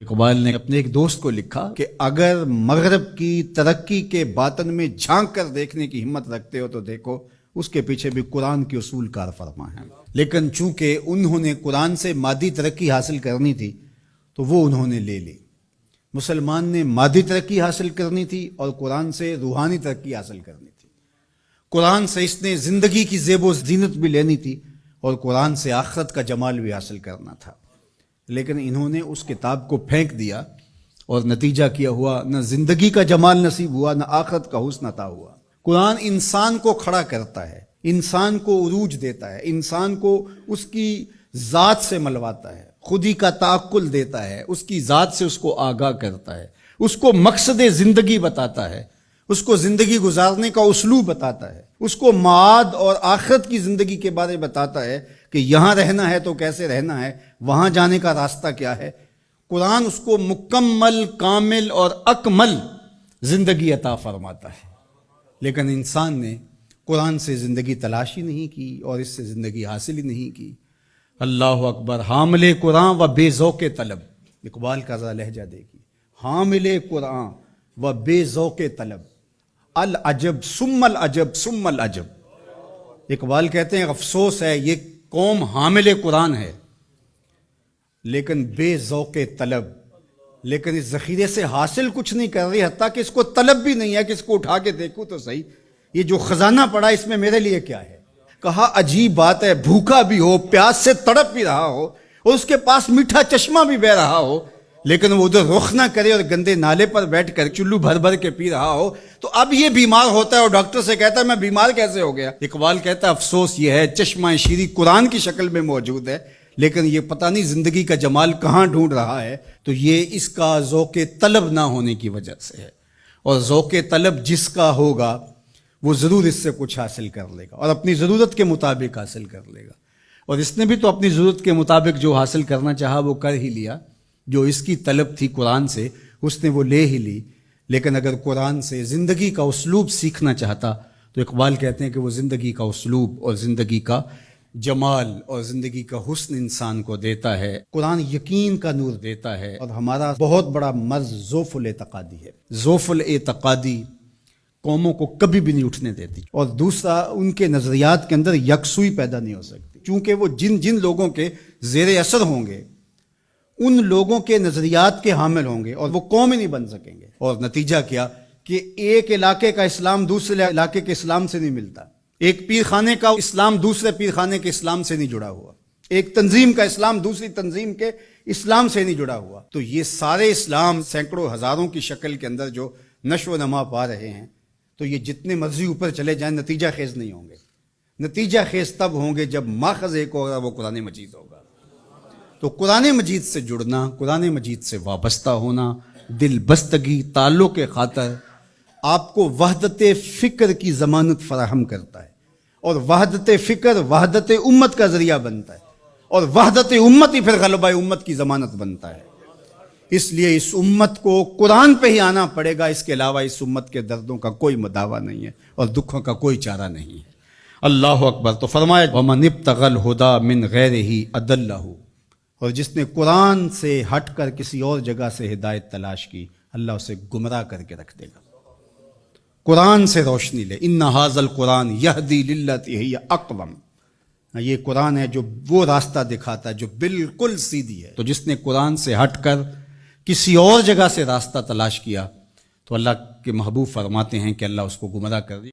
اقبال نے اپنے ایک دوست کو لکھا کہ اگر مغرب کی ترقی کے باطن میں جھانک کر دیکھنے کی ہمت رکھتے ہو تو دیکھو اس کے پیچھے بھی قرآن کے اصول کار فرما ہے. لیکن چونکہ انہوں نے قرآن سے مادی ترقی حاصل کرنی تھی تو وہ انہوں نے لے لی. مسلمان نے مادی ترقی حاصل کرنی تھی اور قرآن سے روحانی ترقی حاصل کرنی تھی. قرآن سے اس نے زندگی کی زیب و زینت بھی لینی تھی اور قرآن سے آخرت کا جمال بھی حاصل کرنا تھا. لیکن انہوں نے اس کتاب کو پھینک دیا اور نتیجہ کیا ہوا نہ زندگی کا جمال نصیب ہوا نہ آخرت کا حسن عطا ہوا. قرآن انسان کو کھڑا کرتا ہے، انسان کو عروج دیتا ہے، انسان کو اس کی ذات سے ملواتا ہے، خودی کا تعقل دیتا ہے، اس کی ذات سے اس کو آگاہ کرتا ہے، اس کو مقصد زندگی بتاتا ہے، اس کو زندگی گزارنے کا اسلوب بتاتا ہے، اس کو معاد اور آخرت کی زندگی کے بارے بتاتا ہے کہ یہاں رہنا ہے تو کیسے رہنا ہے، وہاں جانے کا راستہ کیا ہے. قرآن اس کو مکمل، کامل اور اکمل زندگی عطا فرماتا ہے. لیکن انسان نے قرآن سے زندگی تلاش ہی نہیں کی اور اس سے زندگی حاصل ہی نہیں کی. اللہ اکبر. حامل قرآن و بے ذوق طلب. اقبال کا ذرا لہجہ دیکھیے. حامل قرآن و بے ذوق طلب، العجب ثم العجب ثم العجب. اقبال کہتے ہیں افسوس ہے یہ قوم حامل قرآن ہے لیکن بے ذوق طلب، لیکن اس ذخیرے سے حاصل کچھ نہیں کر رہی، حتیٰ کہ اس کو طلب بھی نہیں ہے کہ اس کو اٹھا کے دیکھوں تو صحیح یہ جو خزانہ پڑا اس میں میرے لیے کیا ہے. کہا عجیب بات ہے، بھوکا بھی ہو، پیاس سے تڑپ بھی رہا ہو اور اس کے پاس میٹھا چشمہ بھی بہ رہا ہو، لیکن وہ ادھر رخ نہ کرے اور گندے نالے پر بیٹھ کر چلو بھر بھر کے پی رہا ہو تو اب یہ بیمار ہوتا ہے اور ڈاکٹر سے کہتا ہے میں بیمار کیسے ہو گیا. اقبال کہتا ہے افسوس یہ ہے چشمہ شیری قرآن کی شکل میں موجود ہے لیکن یہ پتہ نہیں زندگی کا جمال کہاں ڈھونڈ رہا ہے. تو یہ اس کا ذوق طلب نہ ہونے کی وجہ سے ہے، اور ذوق طلب جس کا ہوگا وہ ضرور اس سے کچھ حاصل کر لے گا اور اپنی ضرورت کے مطابق حاصل کر لے گا. اور اس نے بھی تو اپنی ضرورت کے مطابق جو حاصل کرنا چاہا وہ کر ہی لیا. جو اس کی طلب تھی قرآن سے اس نے وہ لے ہی لی. لیکن اگر قرآن سے زندگی کا اسلوب سیکھنا چاہتا تو اقبال کہتے ہیں کہ وہ زندگی کا اسلوب اور زندگی کا جمال اور زندگی کا حسن انسان کو دیتا ہے. قرآن یقین کا نور دیتا ہے. اور ہمارا بہت بڑا مرض ذوف الاعتقادی ہے. ذوف الاعتقادی قوموں کو کبھی بھی نہیں اٹھنے دیتی، اور دوسرا ان کے نظریات کے اندر یکسوئی پیدا نہیں ہو سکتی، چونکہ وہ جن لوگوں کے زیر اثر ہوں گے ان لوگوں کے نظریات کے حامل ہوں گے اور وہ قوم ہی نہیں بن سکیں گے. اور نتیجہ کیا کہ ایک علاقے کا اسلام دوسرے علاقے کے اسلام سے نہیں ملتا، ایک پیر خانے کا اسلام دوسرے پیر خانے کے اسلام سے نہیں جڑا ہوا، ایک تنظیم کا اسلام دوسری تنظیم کے اسلام سے نہیں جڑا ہوا. تو یہ سارے اسلام سینکڑوں ہزاروں کی شکل کے اندر جو نشو و نما پا رہے ہیں تو یہ جتنے مرضی اوپر چلے جائیں نتیجہ خیز نہیں ہوں گے. نتیجہ خیز تب ہوں گے جب ماخذ ایک ہوگا، وہ قرآن مجید ہوگا. تو قرآن مجید سے جڑنا، قرآن مجید سے وابستہ ہونا، دل بستگی تعلق کے خاطر آپ کو وحدت فکر کی ضمانت فراہم کرتا ہے، اور وحدت فکر وحدت امت کا ذریعہ بنتا ہے، اور وحدت امت ہی پھر غلبہ امت کی ضمانت بنتا ہے. اس لیے اس امت کو قرآن پہ ہی آنا پڑے گا، اس کے علاوہ اس امت کے دردوں کا کوئی مداوع نہیں ہے اور دکھوں کا کوئی چارہ نہیں ہے. اللہ اکبر. تو فرمایا وَمَنِ ابْتَغَى الْهُدَى مِنْ غَيْرِهِ أَضَلَّهُ. اور جس نے قرآن سے ہٹ کر کسی اور جگہ سے ہدایت تلاش کی اللہ اسے گمراہ کر کے رکھ دے گا. قرآن سے روشنی لے. ان ھذا القرآن یہدی للتی ہی اقوم. یہ قرآن ہے جو وہ راستہ دکھاتا ہے جو بالکل سیدھی ہے. تو جس نے قرآن سے ہٹ کر کسی اور جگہ سے راستہ تلاش کیا تو اللہ کے محبوب فرماتے ہیں کہ اللہ اس کو گمراہ کر دیا.